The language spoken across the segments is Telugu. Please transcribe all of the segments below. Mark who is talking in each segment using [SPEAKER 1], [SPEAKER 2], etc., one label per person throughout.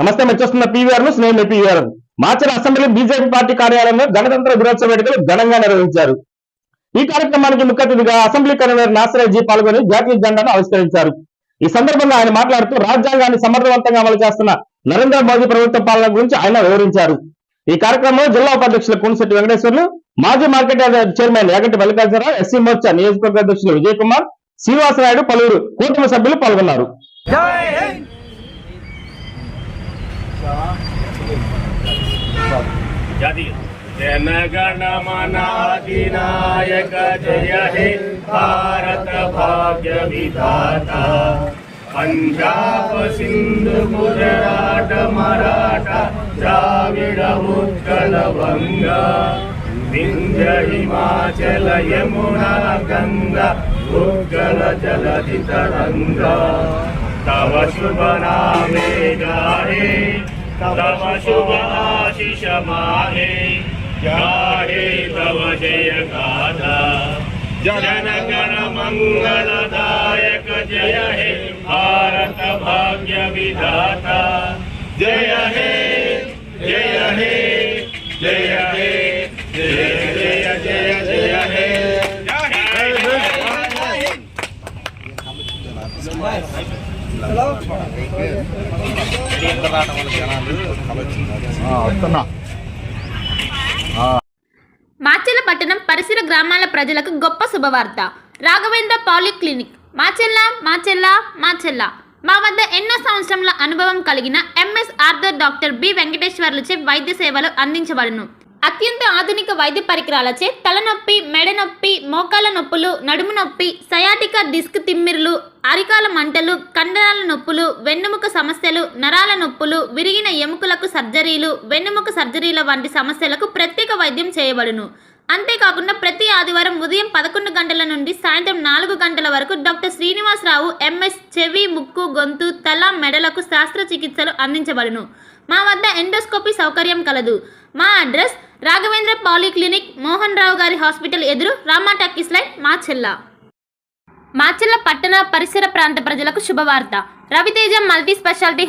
[SPEAKER 1] నమస్తే, మెచ్చొస్తున్న పీవీఆర్ ను స్నేహం PVR. Macherla assembly BJP party కార్యాలయంలో గణతంత్ర దినోత్సవ వేడుకలు ఘనంగా నిర్వహించారు. ఈ కార్యక్రమానికి ముఖ్య అతిథిగా అసెంబ్లీ కన్వీనర్ నాసిరెడ్డి పాల్గొని జాతీయ జెండాను ఆవిష్కరించారు. ఈ సందర్భంగా ఆయన మాట్లాడుతూ రాజ్యాంగాన్ని సమర్థవంతంగా అమలు చేస్తున్న నరేంద్ర మోదీ ప్రభుత్వ పాలన గురించి ఆయన వివరించారు. ఈ కార్యక్రమంలో జిల్లా ఉపాధ్యక్షులు కూనిశెట్టి వెంకటేశ్వర్లు, మాజీ market chairman Yaganti Mallikarjunarao, SC Morcha నియోజకవర్గ అధ్యక్షులు విజయ్ కుమార్, శ్రీనివాసరాయుడు, పలువురు కూటమి సభ్యులు పాల్గొన్నారు.
[SPEAKER 2] जनगण मन अधिनायक जय हे भारत भाग्य विधाता। पंजाब सिंधु गुजरात मराठा द्राविड़ उत्कल बंगा विंध्य हिमाचल यमुना गंगा उत्कल जलधि तरंगा। तव शुभ नामे गाहे तव शुभ आशीष माहे गाहे तव जय गाथा। जनगण मंगलदायक जय हे भारत भाग्य विधाता। जय हे जय हे जय हे जय जय जय जय हे।
[SPEAKER 3] మాచెల్ల పట్టణం పరిసర గ్రామాల ప్రజలకు గొప్ప శుభవార్త. రాఘవేంద్ర పాలిక్లినిక్ మాచెల్ల మా వద్ద ఎన్నో సంవత్సరాల అనుభవం కలిగిన ఎంఎస్ ఆర్థర్ డాక్టర్ బి వెంకటేశ్వర్లచే వైద్య సేవలు అందించబడును. అత్యంత ఆధునిక వైద్య పరికరాలచే తలనొప్పి, మెడ నొప్పి, మోకాల నొప్పులు, నడుము నొప్పి, సయాటికా డిస్క్ తిమ్మిర్లు, అరికాల మంటలు, కండరాల నొప్పులు, వెన్నెముక సమస్యలు, నరాల నొప్పులు, విరిగిన ఎముకలకు సర్జరీలు, వెన్నెముక సర్జరీల వంటి సమస్యలకు ప్రత్యేక వైద్యం చేయబడును. అంతేకాకుండా ప్రతి ఆదివారం ఉదయం 11 గంటల నుండి సాయంత్రం 4 గంటల వరకు డాక్టర్ శ్రీనివాసరావు ఎంఎస్ చెవి, ముక్కు, గొంతు, తల, మెడలకు శస్త్రచికిత్సలు అందించబడును. మా వద్ద ఎండోస్కోపీ సౌకర్యం కలదు. మా అడ్రస్ రాఘవేంద్ర పాలిక్లినిక్, మోహన్ రావు గారి హాస్పిటల్ ఎదురు, రామా టాకీస్ లైన్, మాచెల్ల పట్టణ పరిసర ప్రాంత ప్రజలకు శుభవార్త. Raviteja multi speciality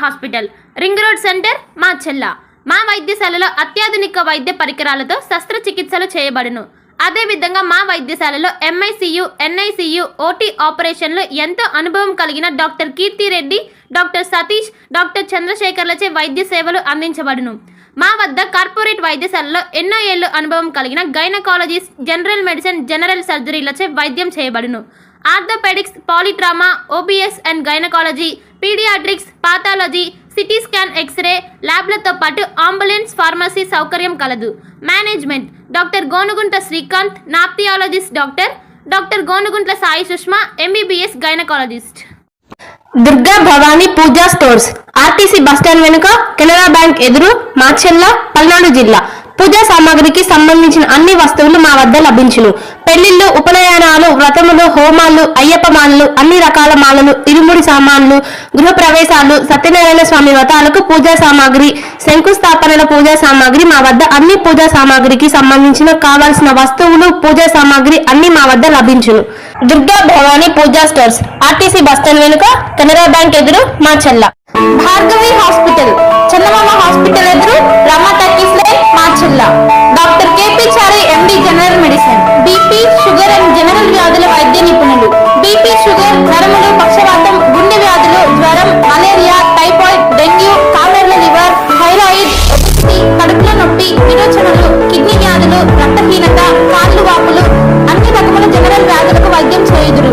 [SPEAKER 3] hospital, ring road centre, Macherla. మా వైద్యశాలలో అత్యాధునిక వైద్య పరికరాలతో శస్త్రచికిత్సలు చేయబడును. అదేవిధంగా మా వైద్యశాలలో ఎంఐసియు, ఎన్ఐసియు, ఓటీ ఆపరేషన్లు ఎంతో అనుభవం కలిగిన doctor Keerthi Reddy, doctor Satish, doctor చంద్రశేఖర్లచే వైద్య సేవలు అందించబడును. మా వద్ద కార్పొరేట్ వైద్యశాలలో ఎన్నో ఏళ్ళు అనుభవం కలిగిన గైనకాలజిస్ట్, జనరల్ మెడిసిన్, జనరల్ సర్జరీలచే వైద్యం చేయబడును. Orthopaedics, polytrauma, OBS and gynaecology, paediatrics, pathology, CT scan, X-ray ల్యాబ్లతో పాటు అంబులెన్స్, ఫార్మసీ సౌకర్యం కలదు. మేనేజ్మెంట్ డాక్టర్ గోనుగుంట్ల శ్రీకాంత్, నాప్థియాలజిస్ట్ doctor Gonuguntla Sai Sushma, MBBS gynaecologist. Durga Bhavani Puja stores, RTC bus stand వెనుక, కెనరా బ్యాంక్ ఎదురు, మాచెల్ల, పల్నాడు జిల్లా. పూజా సామాగ్రికి సంబంధించిన అన్ని వస్తువులు మా వద్ద లభించును. పెళ్లిళ్లు, ఉపనయనాలు, వ్రతములు, హోమాలు, అయ్యప్ప మాలలు, అన్ని రకాల మాలలు, ఇరుముడి సామాన్లు, గృహ ప్రవేశాలు, సత్యనారాయణ స్వామి వ్రతాలకు పూజా సామాగ్రి, శంకుస్థాపనల పూజా సామాగ్రి మా వద్ద అన్ని పూజా సామాగ్రికి సంబంధించిన కావాల్సిన వస్తువులు, పూజా సామాగ్రి అన్ని మా వద్ద లభించును. Durga Bhavani Puja stores, RTC bus stand వెనుక, కెనరా బ్యాంక్ ఎదురు, మాచెల్ల. భార్గవి హాస్పిటల్, చందమామ హాస్పిటల్ ఎదురు, Rama talkies line, Macherla. Doctor KP Chari, MD, general medicine, BP, sugar and general వ్యాధుల వైద్య నిపుణులు. బీపీ, షుగర్, నరములు, పక్షవాతం, గుండె వ్యాధులు, జ్వరం, మలేరియా, టైఫాయిడ్, డెంగ్యూ, కామెర్ల లివర్, థైరాయిడ్, ఒబెసిటీ, కడుపుల నొప్పి, విరోచనలు, కిడ్నీ వ్యాధులు, రక్తహీనత, కాళ్ళు వాపులు, అన్ని రకముల జనరల్ వ్యాధులకు వైద్యం చేయుదురు.